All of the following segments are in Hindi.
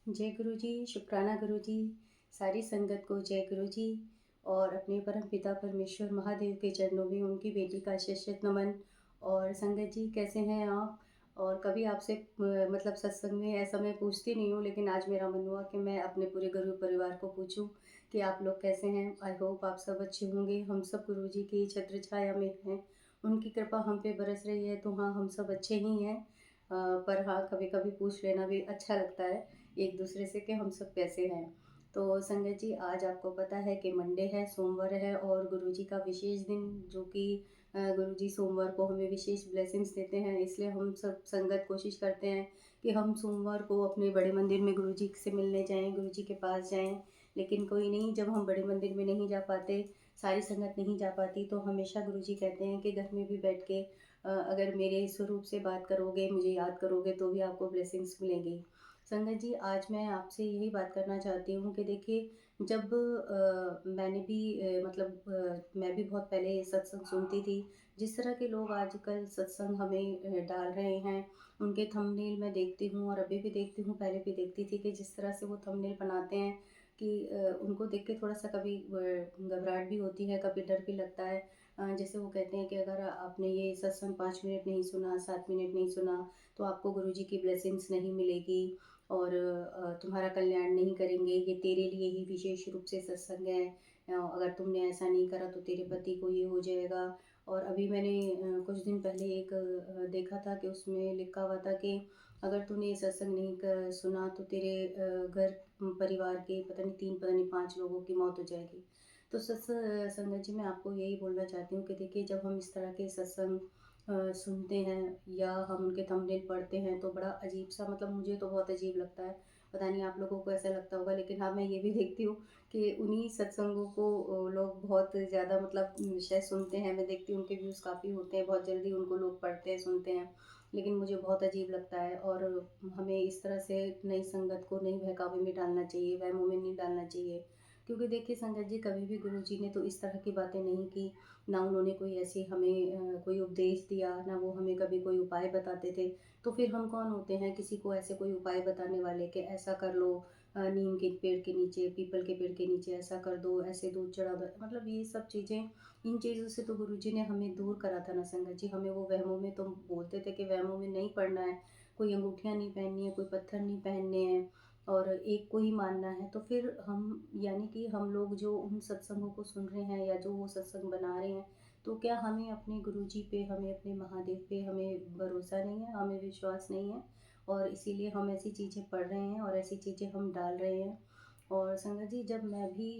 जय गुरु जी, शुक्राना गुरु जी, सारी संगत को जय गुरु जी। और अपने परम पिता परमेश्वर महादेव के चरणों में उनकी बेटी का शत नमन। और संगत जी कैसे हैं आप? और कभी आपसे मतलब सत्संग में ऐसा मैं पूछती नहीं हूँ, लेकिन आज मेरा मन हुआ कि मैं अपने पूरे गुरु परिवार को पूछूं कि आप लोग कैसे हैं। आई होप आप सब अच्छे होंगे। हम सब गुरु जी की छत्र छाया में हैं, उनकी कृपा हम पे बरस रही है, तो हाँ हम सब अच्छे ही हैं। पर हाँ, कभी कभी पूछ लेना भी अच्छा लगता है एक दूसरे से कि हम सब कैसे हैं। तो संगत जी, आज आपको पता है कि मंडे है, सोमवार है और गुरुजी का विशेष दिन, जो कि गुरुजी सोमवार को हमें विशेष ब्लेसिंग्स देते हैं। इसलिए हम सब संगत कोशिश करते हैं कि हम सोमवार को अपने बड़े मंदिर में गुरुजी से मिलने जाएं, गुरुजी के पास जाएं। लेकिन कोई नहीं, जब हम बड़े मंदिर में नहीं जा पाते, सारी संगत नहीं जा पाती, तो हमेशा गुरुजी कहते हैं कि घर में भी बैठ के अगर मेरे स्वरूप से बात करोगे, मुझे याद करोगे, तो भी आपको ब्लेसिंग्स मिलेंगी। संगत जी, आज मैं आपसे यही बात करना चाहती हूँ कि देखिए, जब मैंने भी मैं भी बहुत पहले सत्संग सुनती थी। जिस तरह के लोग आजकल सत्संग हमें डाल रहे हैं, उनके थंबनेल मैं देखती हूँ और अभी भी देखती हूँ, पहले भी देखती थी कि जिस तरह से वो थंबनेल बनाते हैं कि उनको देख के थोड़ा सा कभी घबराहट भी होती है, कभी डर भी लगता है। जैसे वो कहते हैं कि अगर आपने ये सत्संग 5 मिनट नहीं सुना, 7 मिनट नहीं सुना, तो आपको गुरुजी की ब्लेसिंग्स नहीं मिलेगी और तुम्हारा कल्याण नहीं करेंगे, ये तेरे लिए ही विशेष रूप से सत्संग है। अगर तुमने ऐसा नहीं करा तो तेरे पति को ये हो जाएगा। और अभी मैंने कुछ दिन पहले एक देखा था कि उसमें लिखा हुआ था कि अगर तूने ये सत्संग नहीं सुना तो तेरे घर परिवार के पता नहीं 3 पता नहीं 5 लोगों की मौत हो जाएगी। तो संगत जी, मैं आपको यही बोलना चाहती हूँ कि देखिए, जब हम इस तरह के सत्संग सुनते हैं या हम उनके थंबनेल पढ़ते हैं, तो बड़ा अजीब सा, मतलब मुझे तो बहुत अजीब लगता है। पता नहीं आप लोगों को ऐसा लगता होगा, लेकिन हाँ, मैं ये भी देखती हूँ कि उन्हीं सत्संगों को लोग बहुत ज़्यादा मतलब शायद सुनते हैं। मैं देखती हूँ उनके व्यूज़ काफ़ी होते हैं, बहुत जल्दी उनको लोग पढ़ते हैं, सुनते हैं। लेकिन मुझे बहुत अजीब लगता है और हमें इस तरह से नई संगत को नई बहकावे में डालना चाहिए, वहमों में नहीं डालना चाहिए। क्योंकि देखिए संगत जी, कभी भी गुरुजी ने तो इस तरह की बातें नहीं की, ना उन्होंने कोई ऐसी हमें कोई उपदेश दिया, ना वो हमें कभी कोई उपाय बताते थे। तो फिर हम कौन होते हैं किसी को ऐसे कोई उपाय बताने वाले कि ऐसा कर लो, नीम के पेड़ के नीचे, पीपल के पेड़ के नीचे ऐसा कर दो, ऐसे दूध चढ़ा दो। मतलब ये सब चीज़ें, इन चीज़ों से तो गुरुजी ने हमें दूर करा था ना संगत जी। हमें वो वहमों में तो बोलते थे कि वहमों में नहीं पड़ना है, कोई अंगूठियाँ नहीं पहननी है, कोई पत्थर नहीं पहनने हैं और एक को ही मानना है। तो फिर हम, यानी कि हम लोग जो उन सत्संगों को सुन रहे हैं या जो वो सत्संग बना रहे हैं, तो क्या हमें अपने गुरुजी पे, हमें अपने महादेव पे हमें भरोसा नहीं है, हमें विश्वास नहीं है? और इसीलिए हम ऐसी चीज़ें पढ़ रहे हैं और ऐसी चीज़ें हम डाल रहे हैं। और संगत जी, जब मैं भी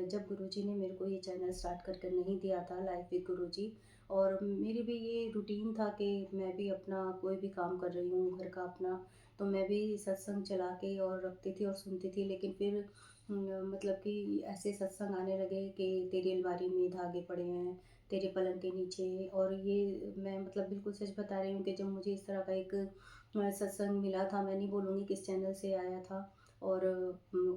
जब गुरुजी ने मेरे को ये चैनल स्टार्ट कर कर नहीं दिया था, लाइफ विद गुरुजी, और मेरी भी ये रूटीन था कि मैं भी अपना कोई भी काम कर रही हूँ घर का अपना, तो मैं भी सत्संग चला के और रखती थी और सुनती थी। लेकिन फिर मतलब कि ऐसे सत्संग आने लगे कि तेरी अलमारी में धागे पड़े हैं, तेरे पलंग के नीचे। और ये मैं मतलब बिल्कुल सच बता रही हूँ कि जब मुझे इस तरह का एक सत्संग मिला था, मैं नहीं बोलूँगी किस चैनल से आया था, और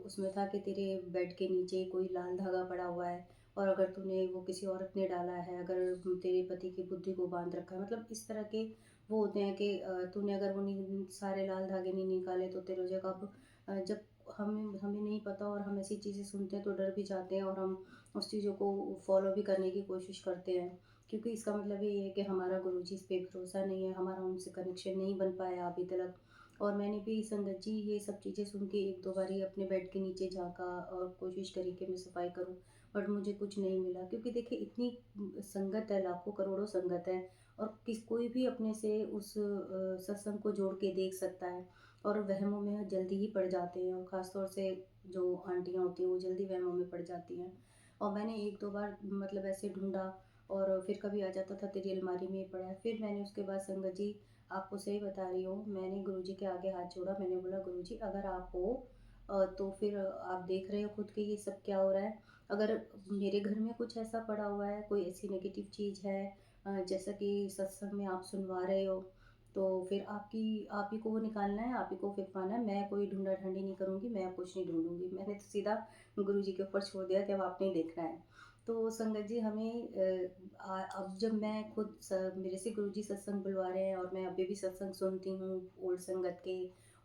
उसमें था कि तेरे बेड के नीचे कोई लाल धागा पड़ा हुआ है और अगर तूने वो किसी औरत ने डाला है, अगर तेरे पति की बुद्धि को बांध रखा है, मतलब इस तरह के वो होते हैं कि तूने अगर वो नहीं, सारे लाल धागे नहीं निकाले तो तेरे जगह अब जब हमें हमें नहीं पता और हम ऐसी चीज़ें सुनते हैं तो डर भी जाते हैं और हम उस चीज़ों को फॉलो भी करने की कोशिश करते हैं। क्योंकि इसका मतलब ये है कि हमारा गुरुजी पे भरोसा नहीं है, हमारा उनसे कनेक्शन नहीं बन पाया अभी तक। और मैंने भी संगत जी ये सब चीज़ें सुन के एक दो बारी अपने बेड के नीचे झाँका और कोशिश करी कि मैं सफाई करूँ, बट मुझे कुछ नहीं मिला। क्योंकि देखिए, इतनी संगत है, लाखों करोड़ों संगत है, और कोई भी अपने से उस सत्संग को जोड़ के देख सकता है और वहमों में जल्दी ही पड़ जाते हैं। और ख़ास तौर से जो आंटियाँ होती हैं वो जल्दी वहमों में पड़ जाती हैं। और मैंने एक दो बार मतलब ऐसे ढूंढा और फिर कभी आ जाता था तेरी अलमारी में ही पड़ा है। फिर मैंने उसके बाद संगत जी, आपको सही बता रही हूँ, मैंने गुरुजी के आगे हाथ जोड़ा। मैंने बोला, गुरुजी अगर आप हो तो फिर आप देख रहे हो खुद कि ये सब क्या हो रहा है। अगर मेरे घर में कुछ ऐसा पड़ा हुआ है, कोई ऐसी नेगेटिव चीज़ है, जैसा कि सत्संग में आप सुनवा रहे हो, तो फिर आप ही को वो निकालना है, आप ही को फेंकवाना है। मैं कोई ढूंढा-ढांडी नहीं करूँगी, मैं अब कुछ नहीं ढूँढूँगी। मैंने तो सीधा गुरुजी के ऊपर छोड़ दिया कि अब आपने ही देखना है। तो संगत जी, हमें अब जब मैं मेरे से गुरुजी सत्संग बुलवा रहे हैं और मैं अभी भी सत्संग सुनती हूँ ओल्ड संगत के,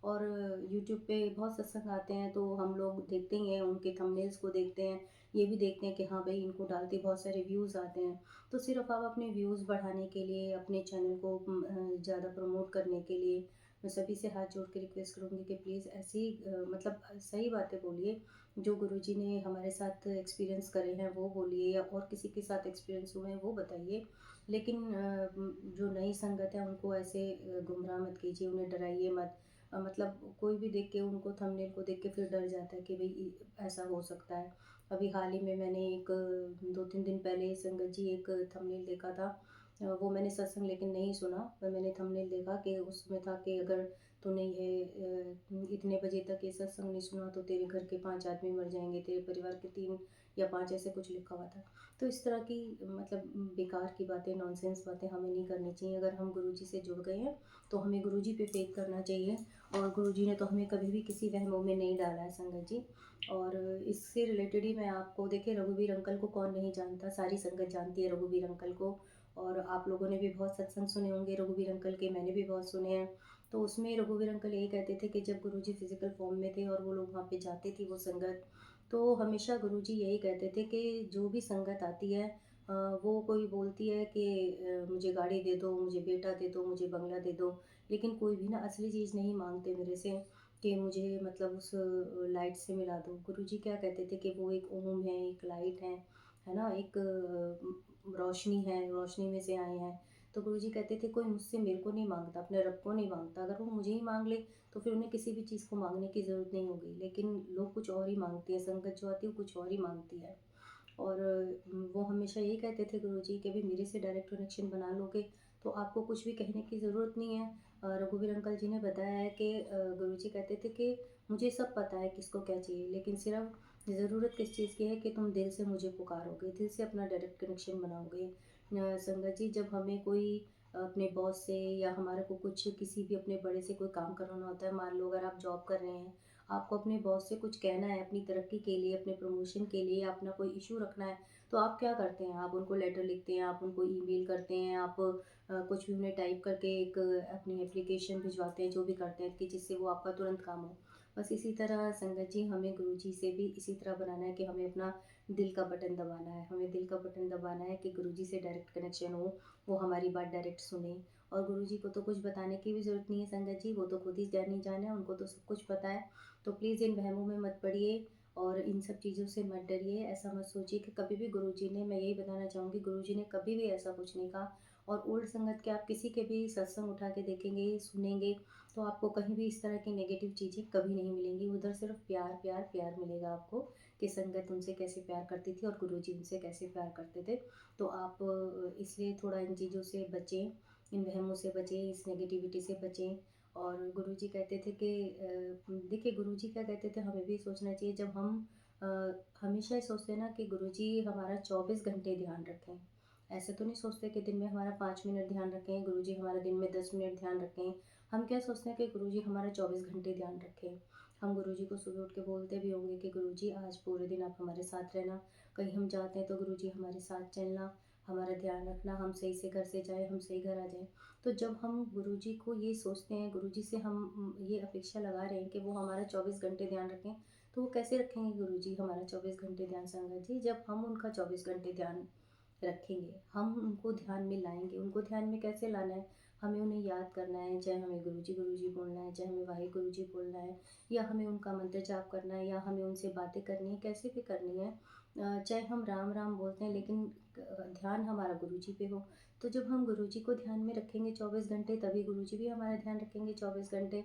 और यूट्यूब पे बहुत सत्संग आते हैं तो हम लोग देखते ही हैं, उनके थंबनेल्स को देखते हैं, ये भी देखते हैं कि हाँ भाई इनको डालते बहुत सारे व्यूज़ आते हैं। तो सिर्फ आप अपने व्यूज़ बढ़ाने के लिए, अपने चैनल को ज़्यादा प्रमोट करने के लिए मैं सभी से हाथ जोड़ के रिक्वेस्ट करूँगी कि प्लीज़ ऐसी मतलब सही बातें बोलिए, जो गुरुजी ने हमारे साथ एक्सपीरियंस करे हैं वो बोलिए, या और किसी के साथ एक्सपीरियंस हुए हैं वो बताइए। लेकिन जो नई संगत है उनको ऐसे गुमराह मत कीजिए, उन्हें डराइए मत। मतलब कोई भी देख के उनको थंबनेल को देख के फिर डर जाता है कि भई ऐसा हो सकता है। अभी हाल ही में मैंने एक 2-3 दिन पहले संगत जी एक थंबनेल देखा था। वो मैंने सत्संग लेकिन नहीं सुना, पर मैंने थंबनेल देखा कि उसमें था कि अगर तूने ये इतने बजे तक ये सत्संग नहीं सुना तो तेरे घर के 5 आदमी मर जाएँगे, तेरे परिवार के 3 या 5 ऐसे कुछ लिखा हुआ था। तो इस तरह की मतलब बेकार की बातें, नॉनसेंस बातें हमें नहीं करनी चाहिए। अगर हम गुरुजी से जुड़ गए हैं, तो हमें गुरुजी पे फ़ेथ करना चाहिए, और गुरुजी ने तो हमें कभी भी किसी वहमों में नहीं डाला है संगत जी। और इससे रिलेटेड ही मैं आपको, देखिए रघुवीर अंकल को कौन नहीं जानता, सारी संगत जानती है रघुवीर अंकल को। और आप लोगों ने भी बहुत सत्संग सुने होंगे रघुवीर अंकल के, मैंने भी बहुत सुने हैं। तो उसमें रघुवीर अंकल यही कहते थे कि जब गुरुजी फ़िज़िकल फ़ॉर्म में थे और वो लोग वहाँ पे जाते थे वो संगत, तो हमेशा गुरुजी यही कहते थे कि जो भी संगत आती है अ, वो कोई बोलती है कि मुझे गाड़ी दे दो, मुझे बेटा दे दो, मुझे बंगला दे दो, लेकिन कोई भी ना असली चीज़ नहीं माँगते मेरे से कि मुझे मतलब उस लाइट से मिला दो। गुरुजी क्या कहते थे कि वो एक ओम है, एक लाइट है ना? एक रोशनी है, रोशनी में से आए हैं। तो गुरुजी कहते थे कोई मुझसे, मेरे को नहीं माँगता, अपने रब को नहीं माँगता। अगर वो मुझे ही माँग ले तो फिर उन्हें किसी भी चीज़ को माँगने की ज़रूरत नहीं होगी। लेकिन लोग कुछ और ही माँगते हैं, संगत जो आती है वो कुछ और ही माँगती है। और वो हमेशा यही कहते थे गुरुजी कि अभी मेरे से डायरेक्ट कनेक्शन बना लोगे तो आपको कुछ भी कहने की ज़रूरत नहीं है। रघुवीर अंकल जी ने बताया है कि गुरुजी कहते थे कि मुझे सब पता है किसको क्या चाहिए, लेकिन सिर्फ ज़रूरत किस चीज़ की है कि तुम दिल से मुझे पुकारोगे, दिल से अपना डायरेक्ट कनेक्शन बनाओगे। संगत जी, जब हमें कोई अपने बॉस से या हमारे को कुछ किसी भी अपने बड़े से कोई काम करवाना होता है, मान लो अगर आप जॉब कर रहे हैं, आपको अपने बॉस से कुछ कहना है अपनी तरक्की के लिए, अपने प्रमोशन के लिए, अपना कोई इश्यू रखना है, तो आप क्या करते हैं? आप उनको लेटर लिखते हैं, आप उनको ईमेल करते हैं, आप कुछ भी उन्हें टाइप करके एक अपनी एप्लीकेशन भिजवाते हैं, जो भी करते हैं कि जिससे वो आपका तुरंत काम हो। बस इसी तरह संगत जी, हमें गुरुजी से भी इसी तरह बनाना है कि हमें अपना दिल का बटन दबाना है। हमें दिल का बटन दबाना है कि गुरुजी से डायरेक्ट कनेक्शन हो, वो हमारी बात डायरेक्ट सुनें। और गुरुजी को तो कुछ बताने की भी ज़रूरत नहीं है संगत जी, वो तो खुद ही जानी-जान है, उनको तो सब कुछ पता है। तो प्लीज़ इन वहमों में मत पड़िए और इन सब चीज़ों से मत डरिए। ऐसा मत सोचिए कि कभी भी गुरुजी ने, मैं यही बताना चाहूँगी, गुरुजी ने कभी भी ऐसा कुछ नहीं कहा। और ओल्ड संगत के आप किसी के भी सत्संग उठा के देखेंगे, सुनेंगे, तो आपको कहीं भी इस तरह की नेगेटिव चीज़ें कभी नहीं मिलेंगी। उधर सिर्फ प्यार, प्यार, प्यार मिलेगा आपको कि संगत उनसे कैसे प्यार करती थी और गुरुजी उनसे कैसे प्यार करते थे। तो आप इसलिए थोड़ा इन चीज़ों से बचें, इन वहमों से बचें, इस नेगेटिविटी से बचें। और गुरुजी कहते थे कि देखिए गुरुजी क्या कहते थे, हमें भी सोचना चाहिए। जब हम अ, हमेशा ये सोचते हैं ना कि गुरुजी हमारा 24 घंटे ध्यान रखें। ऐसे तो नहीं सोचते कि दिन में हमारा 5 मिनट ध्यान रखें, गुरुजी हमारा दिन में 10 मिनट ध्यान रखें। हम क्या सोचते हैं कि गुरुजी हमारा 24 घंटे ध्यान रखें। हम गुरुजी को सुबह उठ के बोलते भी होंगे कि गुरुजी आज पूरे दिन आप हमारे साथ रहना। कहीं हम जाते हैं तो गुरुजी हमारे साथ चलना, हमारा ध्यान रखना, हम सही से घर से जाएँ, हम सही घर आ जाएँ। तो जब हम गुरुजी को ये सोचते हैं, गुरुजी से हम ये अपेक्षा लगा रहे हैं कि वो हमारा 24 घंटे ध्यान रखें, तो वो कैसे रखेंगे गुरुजी हमारा 24 घंटे ध्यान संगत जी? जब हम उनका 24 घंटे ध्यान रखेंगे, हम उनको ध्यान में लाएँगे। उनको ध्यान में कैसे लाना है? हमें उन्हें याद करना है, चाहे हमें गुरुजी, गुरुजी बोलना है, चाहे हमें वाहेगुरु जी बोलना है, या हमें उनका मंत्र जाप करना है, या हमें उनसे बातें करनी है, कैसे भी करनी है। चाहे हम राम, राम बोलते हैं, लेकिन ध्यान हमारा गुरुजी पे हो। तो जब हम गुरुजी को ध्यान में रखेंगे 24 घंटे, तभी गुरुजी भी हमारा ध्यान रखेंगे 24 घंटे।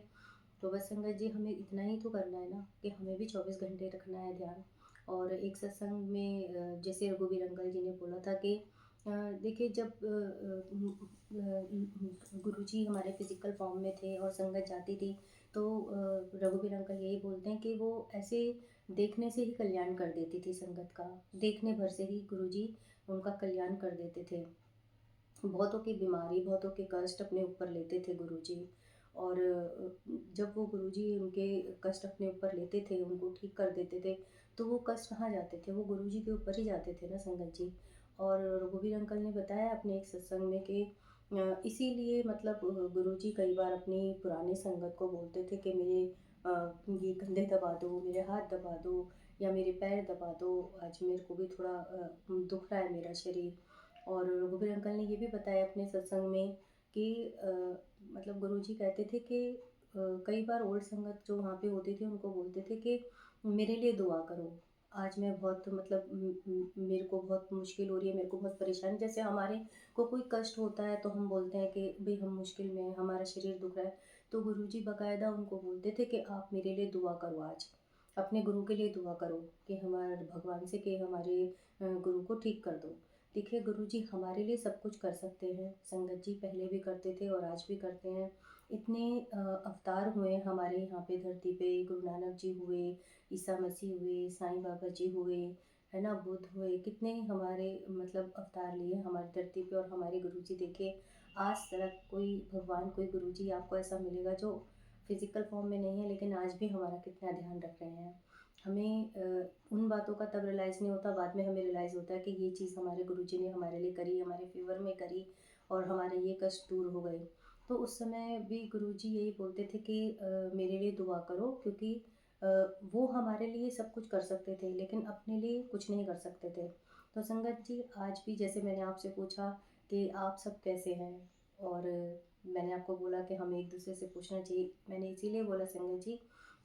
तो बस संगत जी, हमें इतना ही तो करना है ना कि हमें भी 24 घंटे रखना है ध्यान। और एक सत्संग में जैसे रघुवीर अंकल जी ने बोला था कि देखिए जब गुरुजी हमारे फिज़िकल फॉर्म में थे और संगत जाती थी, तो रघुवीर अंकल यही बोलते हैं कि वो ऐसे देखने से ही कल्याण कर देती थी संगत का। देखने भर से ही गुरुजी उनका कल्याण कर देते थे। बहुतों की बीमारी, बहुतों के कष्ट अपने ऊपर लेते थे गुरुजी। और जब वो गुरुजी उनके कष्ट अपने ऊपर लेते थे, उनको ठीक कर देते थे, तो वो कष्ट कहाँ जाते थे? वो गुरुजी के ऊपर ही जाते थे ना संगत जी। और रघुवीर अंकल ने बताया अपने एक सत्संग में कि इसीलिए मतलब गुरुजी कई बार अपनी पुरानी संगत को बोलते थे कि मेरे ये कंधे दबा दो, मेरे हाथ दबा दो या मेरे पैर दबा दो, आज मेरे को भी थोड़ा दुख रहा है मेरा शरीर। और रघुवीर अंकल ने ये भी बताया अपने सत्संग में कि मतलब गुरुजी कहते थे कि कई बार ओल्ड संगत जो वहाँ पे होती थी उनको बोलते थे कि मेरे लिए दुआ करो। आज मैं बहुत मतलब मेरे को बहुत मुश्किल हो रही है, मेरे को बहुत परेशानी, जैसे हमारे को कोई कष्ट होता है तो हम बोलते हैं कि भाई हम मुश्किल में हैं, हमारा शरीर दुख रहा है, तो गुरुजी बाकायदा उनको बोलते थे कि आप मेरे लिए दुआ करो आज, अपने गुरु के लिए दुआ करो कि हमारे भगवान से कि हमारे गुरु को ठीक कर दो। देखिए गुरुजी हमारे लिए सब कुछ कर सकते हैं, संगत जी पहले भी करते थे और आज भी करते हैं। इतने अवतार हुए हमारे यहाँ पे धरती पे, गुरु नानक जी हुए, ईसा मसीह हुए, साईं बाबा जी हुए, है ना, बुद्ध हुए, कितने हमारे मतलब अवतार लिए हमारी धरती पे। और हमारे गुरुजी देखिए आज तक कोई भगवान, कोई गुरुजी आपको ऐसा मिलेगा जो फिजिकल फॉर्म में नहीं है, लेकिन आज भी हमारा कितना ध्यान रख रहे हैं। हमें उन बातों का तब रियलाइज़ नहीं होता, बाद में हमें रियलाइज़ होता है कि ये चीज़ हमारे गुरुजी ने हमारे लिए करी, हमारे फेवर में करी और हमारे ये कष्ट दूर हो गए। तो उस समय भी गुरुजी यही बोलते थे कि मेरे लिए दुआ करो, क्योंकि अ, वो हमारे लिए सब कुछ कर सकते थे लेकिन अपने लिए कुछ नहीं कर सकते थे। तो संगत जी आज भी जैसे मैंने आपसे पूछा कि आप सब कैसे हैं, और मैंने आपको बोला कि हमें एक दूसरे से पूछना चाहिए। मैंने इसीलिए बोला संगत जी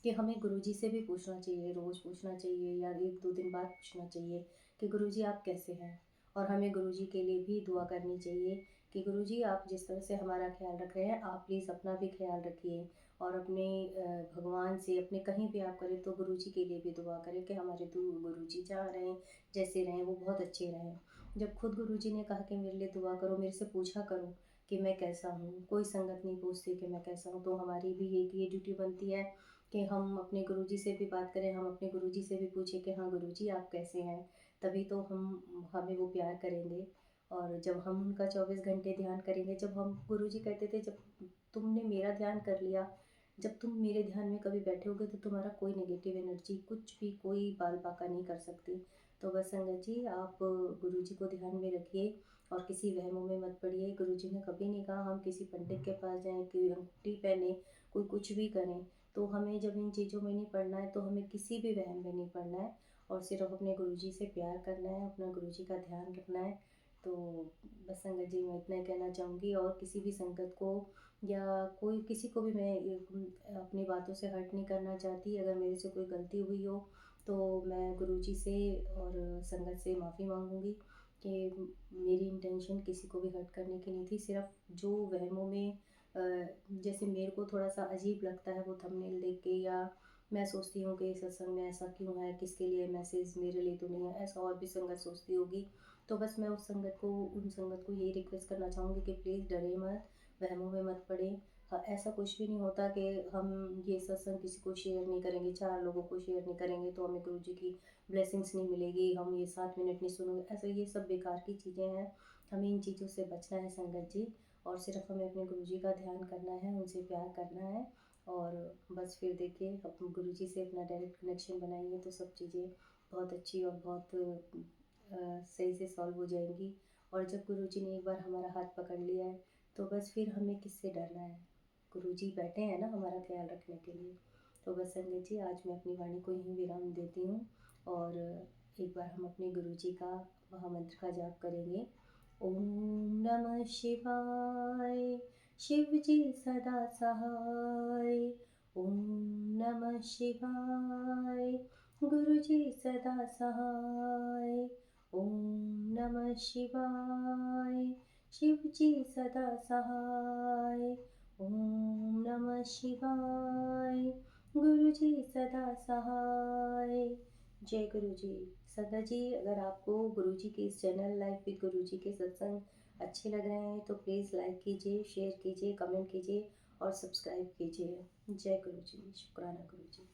कि हमें गुरुजी से भी पूछना चाहिए, रोज़ पूछना चाहिए या 1-2 दिन बाद पूछना चाहिए कि गुरुजी आप कैसे हैं। और हमें गुरुजी के लिए भी दुआ करनी चाहिए कि गुरुजी आप जिस तरह से हमारा ख्याल रख रहे हैं, आप प्लीज़ अपना भी ख्याल रखिए। और अपने भगवान से अपने कहीं भी आप करें तो गुरुजी के लिए भी दुआ करें कि हमारे गुरुजी जहाँ रहें, जैसे रहें, वो बहुत अच्छे रहें। जब खुद गुरुजी ने कहा कि मेरे लिए दुआ करो, मेरे से पूछा करो कि मैं कैसा हूँ, कोई संगत नहीं पूछती कि मैं कैसा हूँ, तो हमारी भी एक ये ड्यूटी बनती है कि हम अपने गुरुजी से भी बात करें, हम अपने गुरुजी से भी पूछें कि हाँ गुरुजी आप कैसे हैं, तभी तो हम हमें वो प्यार करेंगे। और जब हम उनका 24 घंटे ध्यान करेंगे, जब हम गुरुजी कहते थे जब तुमने मेरा ध्यान कर लिया, जब तुम मेरे ध्यान में कभी बैठोगे तो तुम्हारा कोई नेगेटिव एनर्जी कुछ भी कोई बाल बाका नहीं कर सकती। तो बस संगत जी आप गुरुजी को ध्यान में रखिए और किसी वहमों में मत पड़िए। गुरुजी ने कभी नहीं कहा हम किसी पंडित के पास जाएं, कोई अंगूठी पहने, कोई कुछ भी करें। तो हमें जब इन चीज़ों में नहीं पड़ना है तो हमें किसी भी वहम में नहीं पड़ना है और सिर्फ अपने गुरुजी से प्यार करना है, अपना गुरुजी का ध्यान रखना है। तो बस संगत जी मैं इतना ही कहना चाहूँगी। और किसी भी संगत को या कोई किसी को भी मैं अपनी बातों से हर्ट नहीं करना चाहती। अगर मेरे से कोई गलती हुई हो तो मैं गुरुजी से और संगत से माफ़ी मांगूंगी कि मेरी इंटेंशन किसी को भी हर्ट करने की नहीं थी। सिर्फ जो वहमों में जैसे मेरे को थोड़ा सा अजीब लगता है वो थंबनेल देख के, या मैं सोचती हूँ कि सत्संग में ऐसा क्यों है, किसके लिए मैसेज, मेरे लिए तो नहीं है, ऐसा और भी संगत सोचती होगी। तो बस मैं उन संगत को यही रिक्वेस्ट करना चाहूँगी कि प्लीज़ डरे मत, वहमों में मत पड़े। ऐसा कुछ भी नहीं होता कि हम ये सत्संग किसी को शेयर नहीं करेंगे, 4 लोगों को शेयर नहीं करेंगे तो हमें गुरुजी की ब्लेसिंग्स नहीं मिलेगी, हम ये 7 मिनट नहीं सुनेंगे, ऐसा ये सब बेकार की चीज़ें हैं। हमें इन चीज़ों से बचना है संगत जी, और सिर्फ हमें अपने गुरुजी का ध्यान करना है, उनसे प्यार करना है। और बस फिर देखिए अपने गुरुजी से अपना डायरेक्ट कनेक्शन बनाएंगे तो सब चीज़ें बहुत अच्छी और बहुत सही से सॉल्व हो जाएंगी। और जब गुरुजी ने एक बार हमारा हाथ पकड़ लिया है तो बस फिर हमें किससे डरना है, गुरुजी बैठे हैं ना हमारा ख्याल रखने के लिए। तो बस संगत जी आज मैं अपनी वाणी को यहीं विराम देती हूँ और एक बार हम अपने गुरुजी का महामंत्र का जाप करेंगे। ओम नमः शिवाय, शिव जी सदा सहाय। ओम नमः शिवाय, गुरु जी सदा सहाय। ओम नमः शिवाय, शिव जी सदा सहाय। ओम नमः शिवाय, गुरु जी सदा सहाय। जय गुरु जी। सदा जी अगर आपको गुरु जी के इस चैनल लाइफ विद गुरु जी के सत्संग अच्छे लग रहे हैं तो प्लीज़ लाइक कीजिए, शेयर कीजिए, कमेंट कीजिए और सब्सक्राइब कीजिए। जय गुरु जी, शुक्राना गुरु जी।